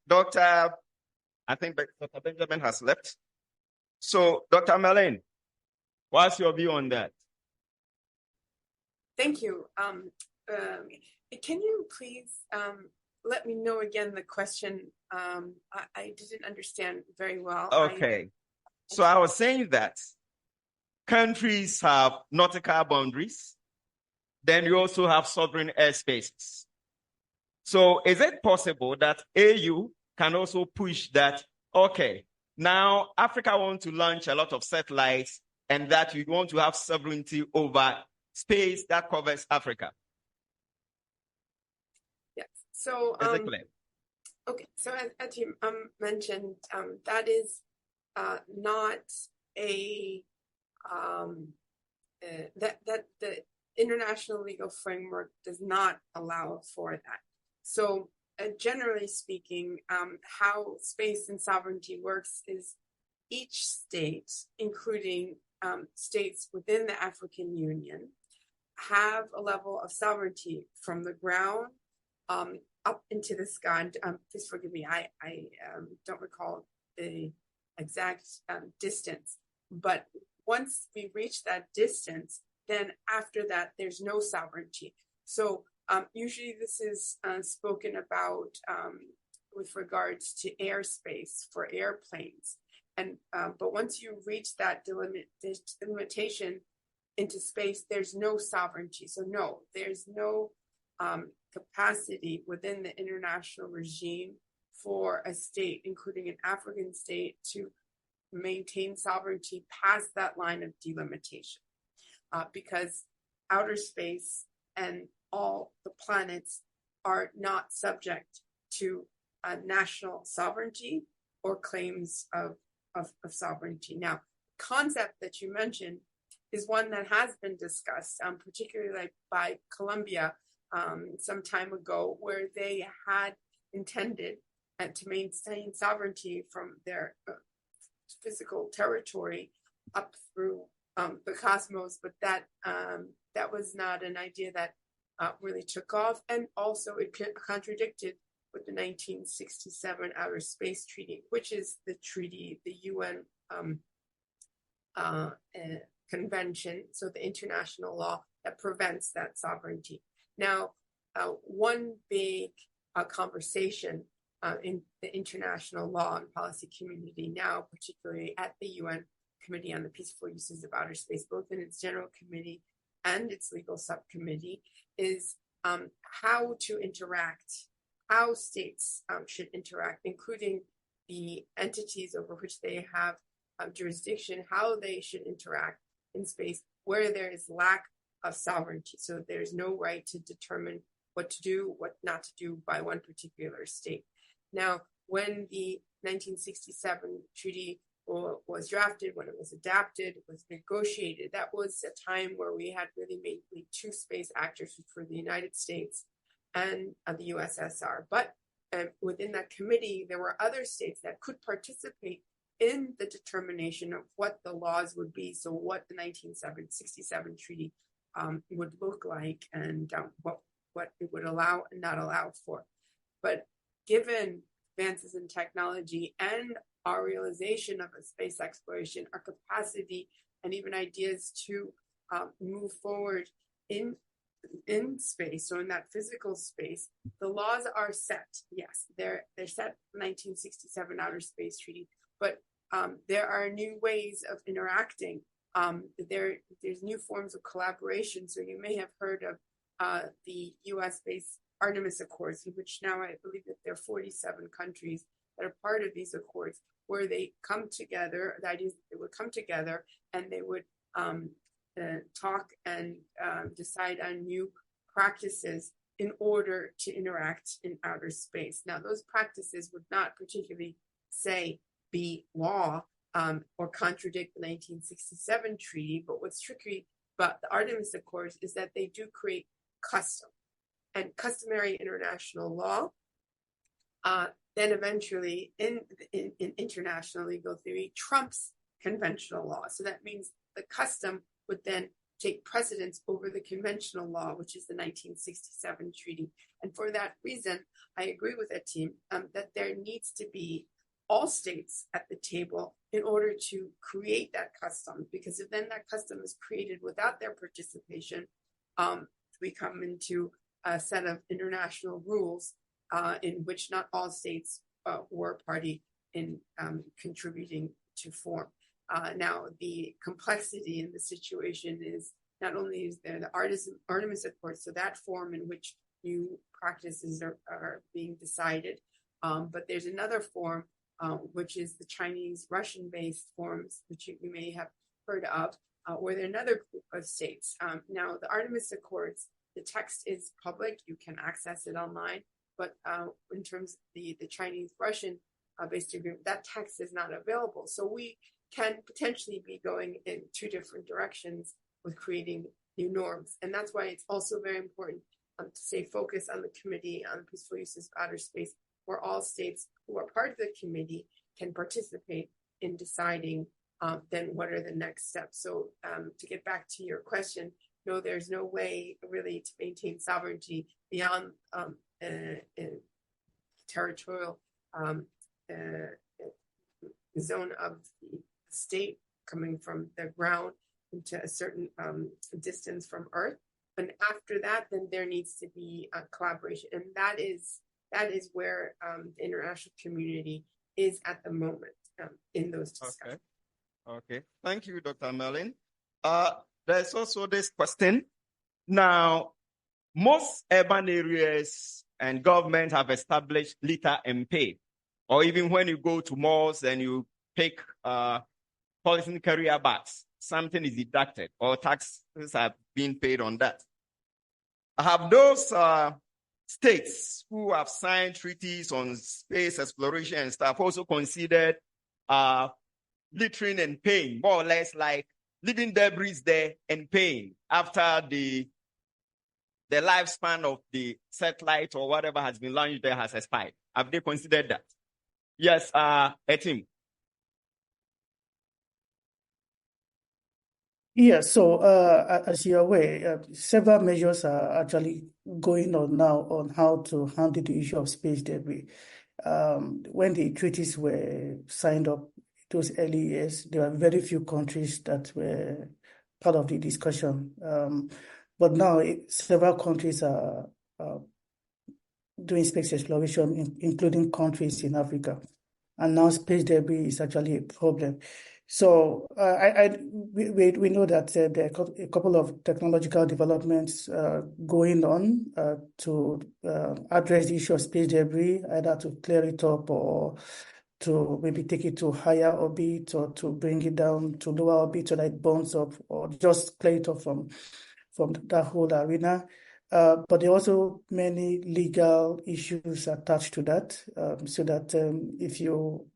Speaker 2: Dr. I think Dr. Benjamin has left. So, Dr. Marlene, what's your view on that?
Speaker 4: Thank you. Can you please let me know again the question? I didn't understand very well.
Speaker 2: Okay. So I was saying that countries have nautical boundaries. Then you also have sovereign airspaces. So is it possible that AU can also push that, okay, now Africa wants to launch a lot of satellites and that you want to have sovereignty over space that covers Africa?
Speaker 4: Yes. So,
Speaker 2: is it clear?
Speaker 4: Okay. So as you mentioned, that is not a that the international legal framework does not allow for that. So generally speaking, how space and sovereignty works is each state, including states within the African Union, have a level of sovereignty from the ground up into the sky. Please forgive me, I don't recall the exact distance, but once we reach that distance, then after that, there's no sovereignty. So usually this is spoken about with regards to airspace for airplanes. And but once you reach that delimitation into space, there's no sovereignty. So no, there's no capacity within the international regime for a state, including an African state, to maintain sovereignty past that line of delimitation. Because outer space and all the planets are not subject to national sovereignty or claims of sovereignty. Now, the concept that you mentioned is one that has been discussed, particularly like by Colombia some time ago, where they had intended to maintain sovereignty from their physical territory up through the cosmos, but that was not an idea that really took off, and also it contradicted with the 1967 Outer Space Treaty, which is the treaty, the UN convention, so the international law that prevents that sovereignty. Now, one big conversation in the international law and policy community now, particularly at the UN Committee on the Peaceful Uses of Outer Space, both in its general committee and its legal subcommittee, is how to interact, how states should interact, including the entities over which they have jurisdiction, how they should interact in space where there is lack of sovereignty. So there's no right to determine what to do, what not to do by one particular state. Now, when the 1967 treaty was drafted, when it was adapted, it was negotiated. That was a time where we had really made two space actors, which were the United States and the USSR. But within that committee, there were other states that could participate in the determination of what the laws would be. So what the 1967 treaty would look like, and what it would allow and not allow for. But given advances in technology and our realization of a space exploration, our capacity and even ideas to move forward in space, so in that physical space, the laws are set. Yes, they're set 1967 Outer Space Treaty, but there are new ways of interacting. There's new forms of collaboration. So you may have heard of the US-based Artemis Accords, in which now I believe that there are 47 countries that are part of these accords, where they come together. The idea is that they would come together and they would talk and decide on new practices in order to interact in outer space. Now, those practices would not particularly be law or contradict the 1967 treaty, but what's tricky about the Artemis Accords is that they do create custom and customary international law. Then eventually in international legal theory trumps conventional law. So that means the custom would then take precedence over the conventional law, which is the 1967 treaty. And for that reason, I agree with Etim that there needs to be all states at the table in order to create that custom, because if then that custom is created without their participation, we come into a set of international rules in which not all states were party in contributing to form. Now, the complexity in the situation is not only is there the Artemis Accords, so that form in which new practices are being decided, but there's another form, which is the Chinese-Russian-based forms, which you may have heard of, where there are another group of states. Now, the Artemis Accords, the text is public, you can access it online, but in terms of the Chinese-Russian based agreement, that text is not available. So we can potentially be going in two different directions with creating new norms. And that's why it's also very important to stay focused on the Committee on the Peaceful Uses of Outer Space, where all states who are part of the committee can participate in deciding then what are the next steps. So to get back to your question, no, there's no way really to maintain sovereignty beyond territorial zone of the state, coming from the ground into a certain distance from Earth. And after that, then there needs to be a collaboration. And that is where the international community is at the moment in those discussions.
Speaker 2: Okay. Thank you, Dr. Merlin. There's also this question. Now, most urban areas and governments have established litter and pay. Or even when you go to malls and you pick polythene carrier bags, something is deducted or taxes are being paid on that. Have those states who have signed treaties on space exploration and stuff also considered littering and paying, more or less like leaving debris there and paying after the lifespan of the satellite or whatever has been launched there has expired? Have they considered that? Yes, Etim.
Speaker 5: Yeah, so as you're aware, several measures are actually going on now on how to handle the issue of space debris. When the treaties were signed up those early years, there were very few countries that were part of the discussion. But now several countries are doing space exploration, including countries in Africa. And now space debris is actually a problem. So we know that there are a couple of technological developments going on to address the issue of space debris, either to clear it up or to maybe take it to higher orbit, or to bring it down to lower orbit so that it burns up, or just clear it up from that whole arena. But there are also many legal issues attached to that, so that if you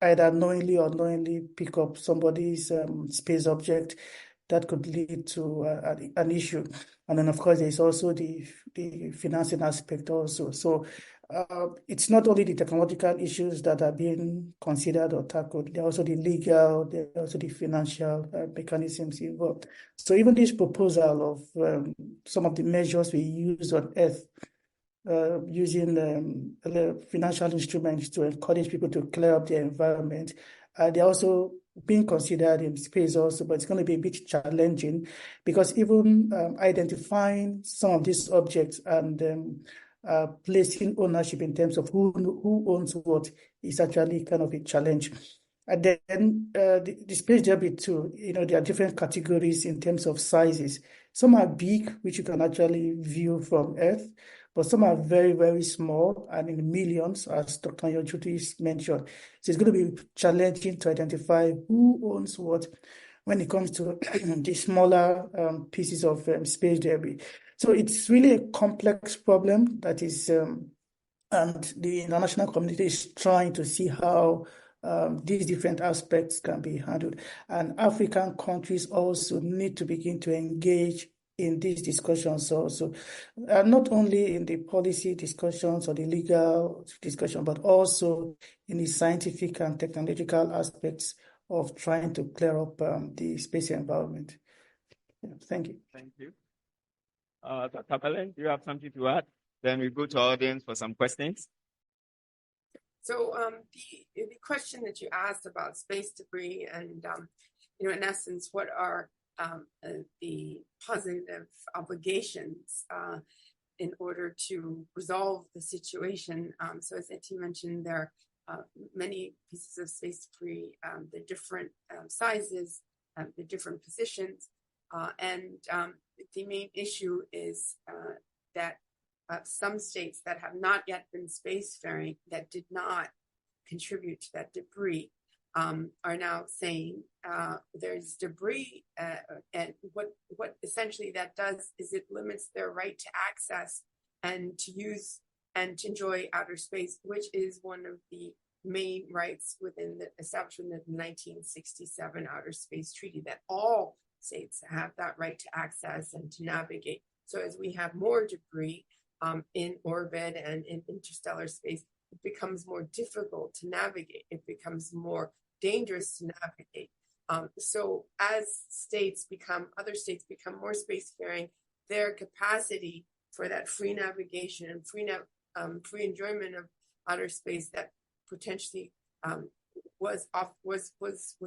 Speaker 5: either knowingly or unknowingly pick up somebody's space object, that could lead to an issue. And then, of course, there's also the financing aspect also. So it's not only the technological issues that are being considered or tackled, there are also the legal, there are also the financial mechanisms involved. So even this proposal of some of the measures we use on Earth, using financial instruments to encourage people to clear up their environment, they're also being considered in space also, but it's going to be a bit challenging because even identifying some of these objects and placing ownership in terms of who owns what is actually kind of a challenge. And then the space debris too, there are different categories in terms of sizes. Some are big, which you can actually view from Earth, but some are very, very small and in millions, as Dr. Yojuti mentioned. So it's going to be challenging to identify who owns what when it comes to the smaller pieces of space debris. So it's really a complex problem that is, and the international community is trying to see how these different aspects can be handled. And African countries also need to begin to engage in these discussions also, not only in the policy discussions or the legal discussion, but also in the scientific and technological aspects of trying to clear up the space environment. Yeah, thank you.
Speaker 2: Thank you. Dr. Pele, do you have something to add? Then we go to our audience for some questions.
Speaker 4: So the question that you asked about space debris and, in essence, what are the positive obligations in order to resolve the situation. So as Eti mentioned, there are many pieces of space debris, the different sizes, the different positions, and the main issue is that some states that have not yet been spacefaring, that did not contribute to that debris, are now saying there's debris, and what essentially that does is it limits their right to access and to use and to enjoy outer space, which is one of the main rights within the establishment of the 1967 Outer Space Treaty, that all states have that right to access and to navigate. So as we have more debris in orbit and in interstellar space, it becomes more difficult to navigate. It becomes more dangerous to navigate. So as other states become more spacefaring, their capacity for that free navigation and free enjoyment of outer space that potentially was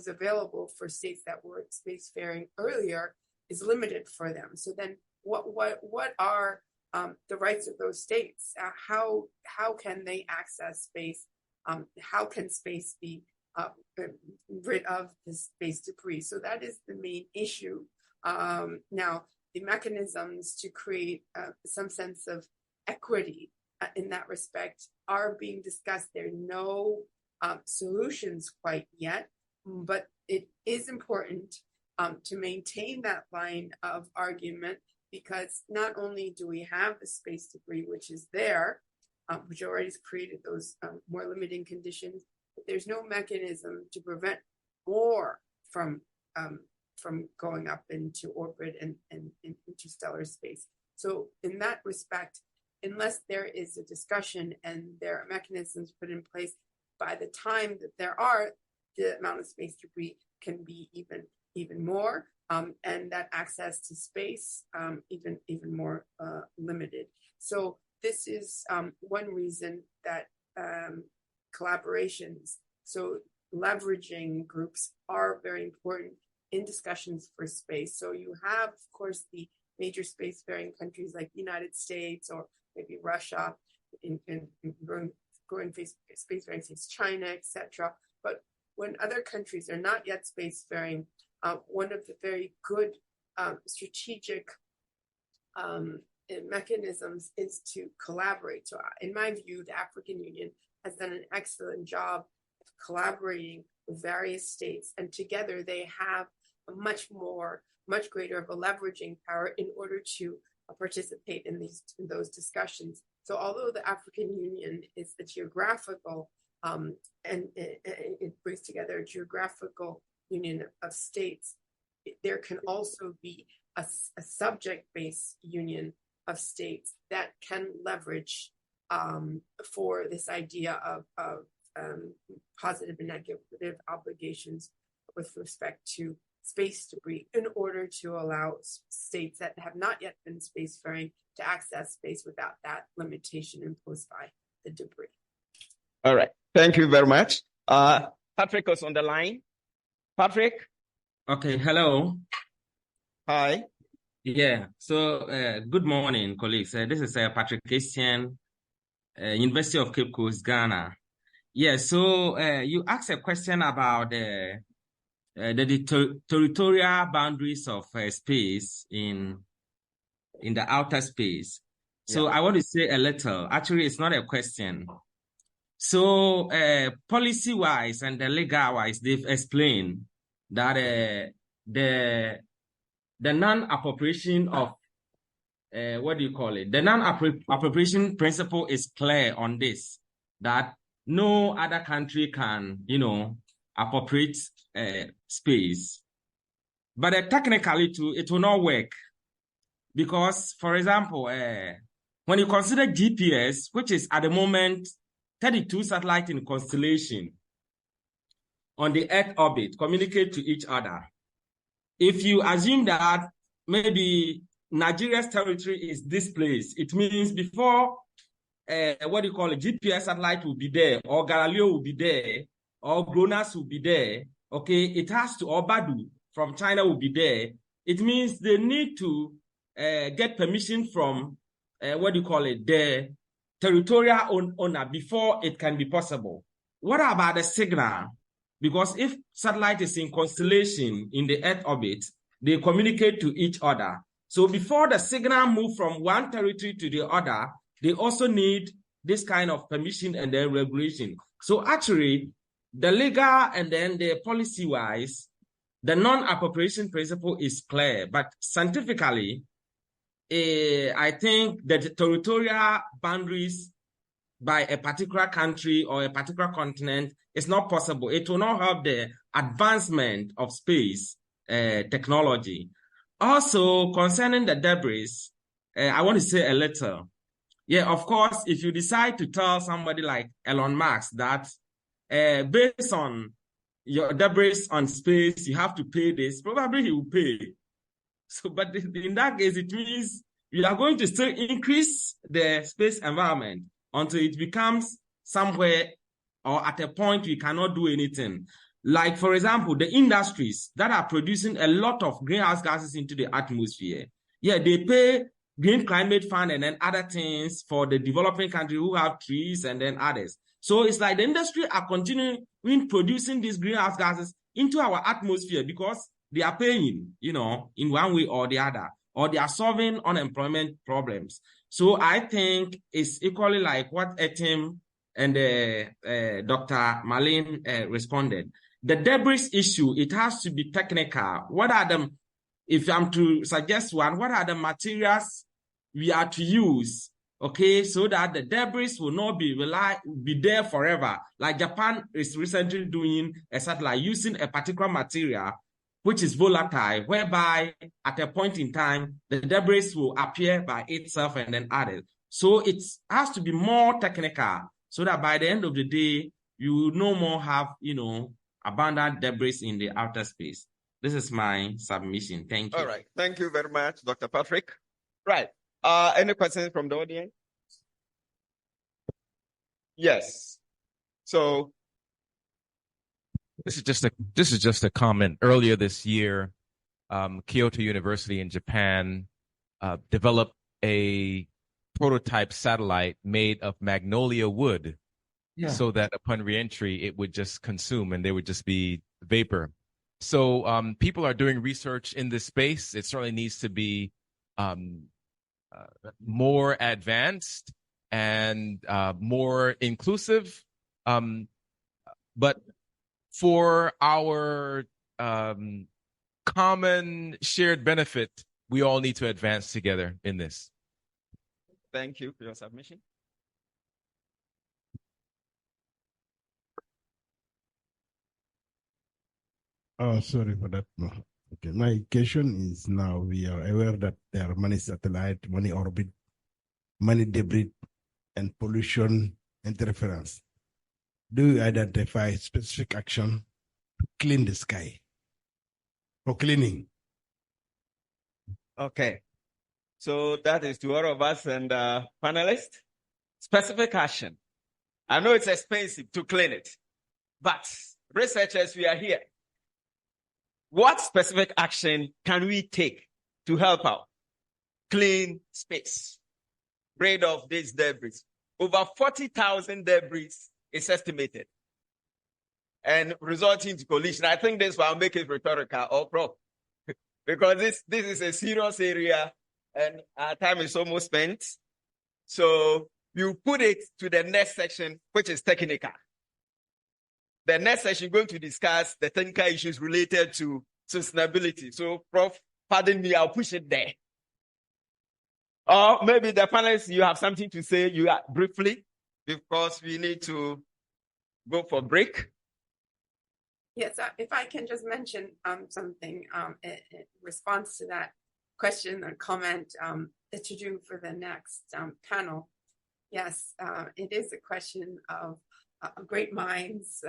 Speaker 4: available for states that were spacefaring earlier is limited for them. So then, what are the rights of those states? How can they access space? How can space be rid of the space debris? So that is the main issue. Now, the mechanisms to create some sense of equity in that respect are being discussed. There are no solutions quite yet, but it is important to maintain that line of argument, because not only do we have the space debris, which is there, which already has created those more limiting conditions, but there's no mechanism to prevent more from going up into orbit and interstellar space. So in that respect, unless there is a discussion and there are mechanisms put in place, by the time that there are, the amount of space debris can be even more, and that access to space even more limited. So this is one reason that collaborations, so leveraging groups, are very important in discussions for space. So you have, of course, the major spacefaring countries like the United States or maybe Russia, in growing spacefaring states, China, etc. But when other countries are not yet spacefaring, one of the very good strategic mechanisms is to collaborate. So in my view, the African Union has done an excellent job of collaborating with various states, and together they have a much greater of a leveraging power in order to participate in those discussions. So although the African Union is the geographical and it brings together a geographical union of states. There can also be a subject-based union of states that can leverage for this idea of positive and negative obligations with respect to space debris in order to allow states that have not yet been spacefaring to access space without that limitation imposed by the debris.
Speaker 2: All right. Thank you very much. Patrick was on the line. Patrick?
Speaker 6: Okay, hello.
Speaker 2: Hi.
Speaker 6: Yeah, so good morning, colleagues. This is Patrick Christian, University of Cape Coast, Ghana. Yeah, so you asked a question about the territorial boundaries of space in the outer space. So I want to say a little. Actually, it's not a question. So policy-wise and the legal-wise, they've explained that the non-appropriation of the non-appropriation principle is clear on this, that no other country can, appropriate space. But technically, too, it will not work. Because, for example, when you consider GPS, which is at the moment 32 satellites in constellation on the Earth orbit communicate to each other. If you assume that maybe Nigeria's territory is this place, it means before GPS satellite will be there, or Galileo will be there, or GLONASS will be there, okay, it has to, or Badu from China will be there. It means they need to get permission from, the territorial owner before it can be possible. What about the signal? Because if satellite is in constellation in the Earth orbit, they communicate to each other. So before the signal move from one territory to the other, they also need this kind of permission and then regulation. So actually, the legal and then the policy-wise, the non-appropriation principle is clear, but scientifically, I think that the territorial boundaries by a particular country or a particular continent is not possible. It will not help the advancement of space technology. Also, concerning the debris, I want to say a little. Yeah, of course, if you decide to tell somebody like Elon Musk that based on your debris on space, you have to pay this, probably he will pay. So, but in that case, it means we are going to still increase the space environment until it becomes somewhere or at a point we cannot do anything. Like, for example, the industries that are producing a lot of greenhouse gases into the atmosphere. Yeah, they pay Green Climate Fund and then other things for the developing country who have trees and then others. So it's like the industry are continuing producing these greenhouse gases into our atmosphere because they are paying, in one way or the other, or they are solving unemployment problems. So I think it's equally like what Etim and Dr. Malin responded. The debris issue, it has to be technical. What are the, if I'm to suggest one, what are the materials we are to use, okay, so that the debris will not be there forever. Like Japan is recently doing a satellite using a particular material which is volatile, whereby at a point in time, the debris will appear by itself and then added. So it has to be more technical so that by the end of the day, you will no more have, abundant debris in the outer space. This is my submission. Thank you.
Speaker 2: All right. Thank you very much, Dr. Patrick. Right. Any questions from the audience? Yes. So
Speaker 7: this is just a comment. Earlier this year, Kyoto University in Japan developed a prototype satellite made of magnolia wood, so that upon reentry it would just consume and there would just be vapor. So people are doing research in this space. It certainly needs to be more advanced and more inclusive. But for our common shared benefit, we all need to advance together in this.
Speaker 2: Thank you for your submission.
Speaker 8: Oh, sorry for that. No. Okay, my question is now we are aware that there are many satellites, many orbit, many debris, and pollution interference. Do you identify specific action to clean the sky for cleaning?
Speaker 2: Okay. So that is to all of us and panelists. Specific action. I know it's expensive to clean it, but researchers, we are here. What specific action can we take to help out? Clean space. Rid of these debris. Over 40,000 debris is estimated. And resulting to collision. I think this will make it rhetorical or pro. Because this is a serious area and our time is almost spent. So you put it to the next section, which is technical. The next session is going to discuss the technical issues related to sustainability. So, Prof, pardon me, I'll push it there. Or maybe the panelists, you have something to say briefly, because we need to go for break.
Speaker 4: Yes, if I can just mention something in response to that question or comment to do for the next panel. Yes, it is a question of great minds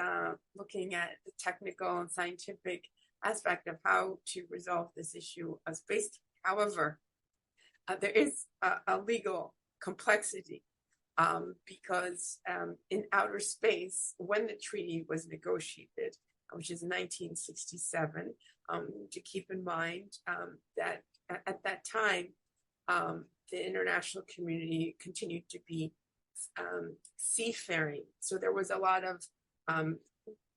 Speaker 4: looking at the technical and scientific aspect of how to resolve this issue of space. However, there is a legal complexity because in outer space, when the treaty was negotiated, which is 1967, to keep in mind that at that time, the international community continued to be seafaring. So there was a lot of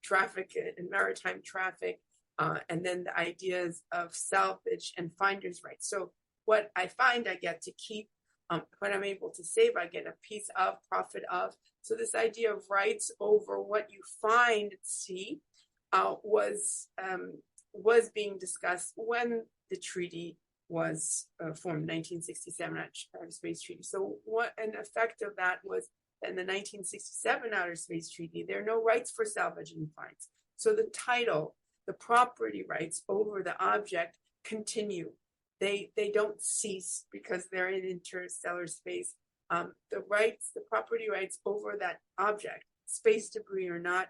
Speaker 4: traffic and maritime traffic, and then the ideas of salvage and finder's rights. So what I find I get to keep, what I'm able to save, I get a piece of, profit of. So this idea of rights over what you find at sea was being discussed when the treaty was formed, 1967 Outer Space Treaty. So what an effect of that was in the 1967 Outer Space Treaty, there are no rights for salvage and finds. So the title, the property rights over the object continue. They don't cease because they're in interstellar space. The rights, the property rights over that object, space debris or not,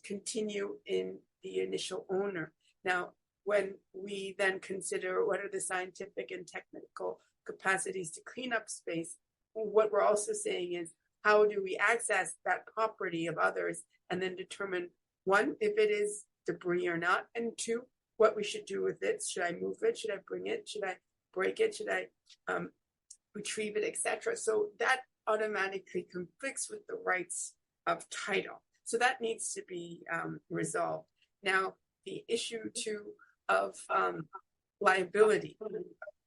Speaker 4: continue in the initial owner. Now, when we then consider what are the scientific and technical capacities to clean up space, what we're also saying is how do we access that property of others and then determine, one, if it is debris or not, and two, what we should do with it. Should I move it? Should I bring it? Should I break it? Should I retrieve it, etc.? So that automatically conflicts with the rights of title. So that needs to be resolved. Now, the issue too of liability,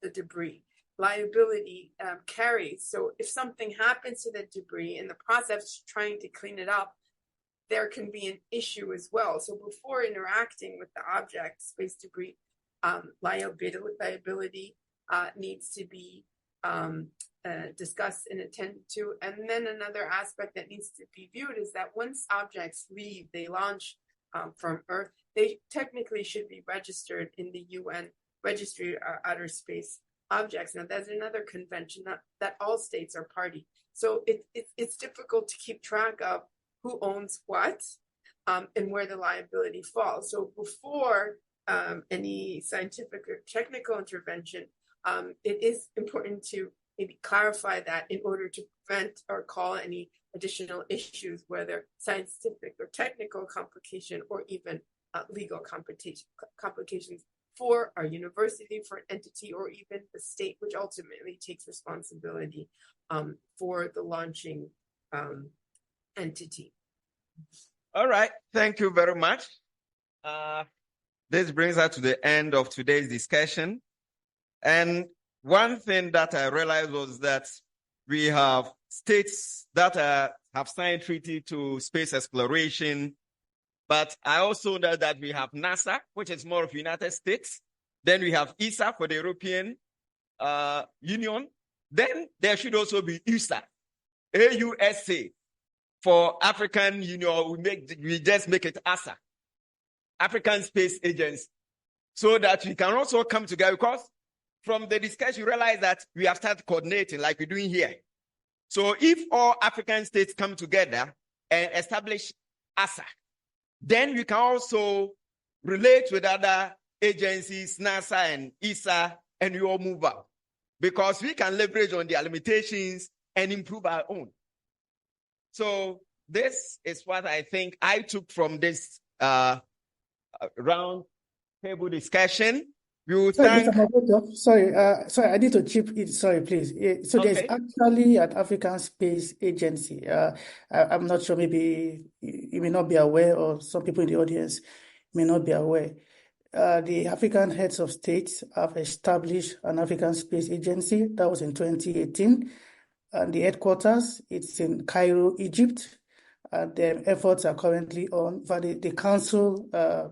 Speaker 4: the debris. Liability carries. So if something happens to the debris in the process trying to clean it up, there can be an issue as well. So before interacting with the object, space debris, liability needs to be discussed and attended to. And then another aspect that needs to be viewed is that once objects leave, they launch from Earth, they technically should be registered in the UN Registry of Outer Space Objects. Now, there's another convention that all states are party. So it's difficult to keep track of who owns what and where the liability falls. So before any scientific or technical intervention, it is important to maybe clarify that in order to prevent or call any additional issues, whether scientific or technical complication or even legal complications for our university, for an entity, or even the state, which ultimately takes responsibility for the launching entity.
Speaker 2: All right. Thank you very much. This brings us to the end of today's discussion. And one thing that I realized was that we have states that have signed treaty to space exploration. But I also know that we have NASA, which is more of United States. Then we have ESA for the European Union. Then there should also be USA, AUSA for African Union. We just make it ASA. African Space Agency, so that we can also come together, because from the discussion, you realize that we have started coordinating like we're doing here. So if all African states come together and establish ASA, then we can also relate with other agencies, NASA and ESA, and we all move up, because we can leverage on their limitations and improve our own. So this is what I think I took from this round table discussion. We will thank.
Speaker 5: Mr. Moderator, sorry, I need to chip in. Sorry, please. So there's actually an African Space Agency. I'm not sure, maybe you may not be aware, or some people in the audience may not be aware. The African heads of states have established an African Space Agency. That was in 2018. And the headquarters, it's in Cairo, Egypt. The efforts are currently on. The council, a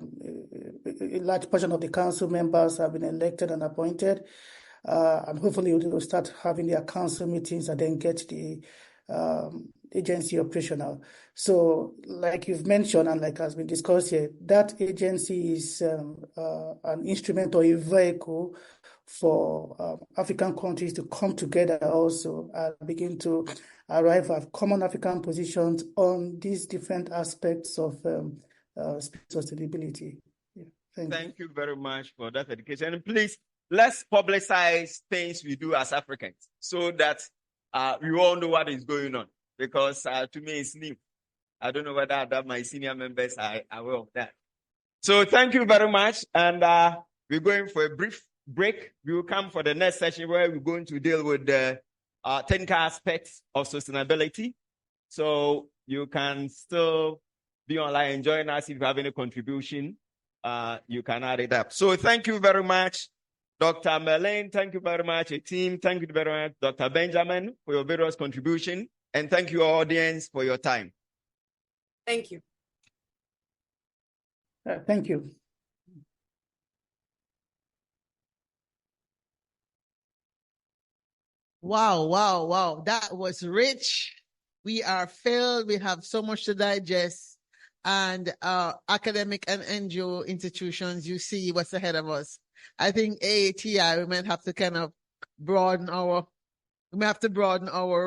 Speaker 5: large portion of the council members have been elected and appointed. And hopefully we'll start having their council meetings and then get the agency operational. So like you've mentioned, and like has been discussed here, that agency is an instrument or a vehicle for African countries to come together also and begin to arrive at common African positions on these different aspects of sustainability. Yeah,
Speaker 2: thank you very much for that education. And please, let's publicize things we do as Africans so that we all know what is going on, because to me it's new. I don't know whether my senior members are aware of that. So thank you very much. And we're going for a brief break. We will come for the next session where we're going to deal with the technical aspects of sustainability. So you can still be online and join us. If you have any contribution, you can add it up. So thank you very much, Dr. Merlin. Thank you very much, team. Thank you very much, Dr. Benjamin, for your various contribution. And thank you, audience, for your time.
Speaker 4: Thank you.
Speaker 5: Thank you.
Speaker 1: Wow. That was rich. We are filled. We have so much to digest. And academic and NGO institutions, you see what's ahead of us. I think AATI, we might have to kind of broaden our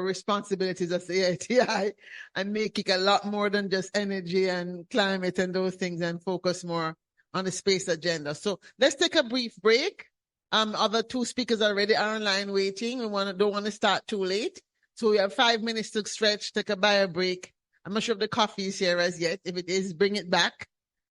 Speaker 1: responsibilities as AATI and make it a lot more than just energy and climate and those things, and focus more on the space agenda. So let's take a brief break. Other two speakers already are online waiting. We don't want to start too late. So we have 5 minutes to stretch, take a bio break. I'm not sure if the coffee is here as yet. If it is, bring it back.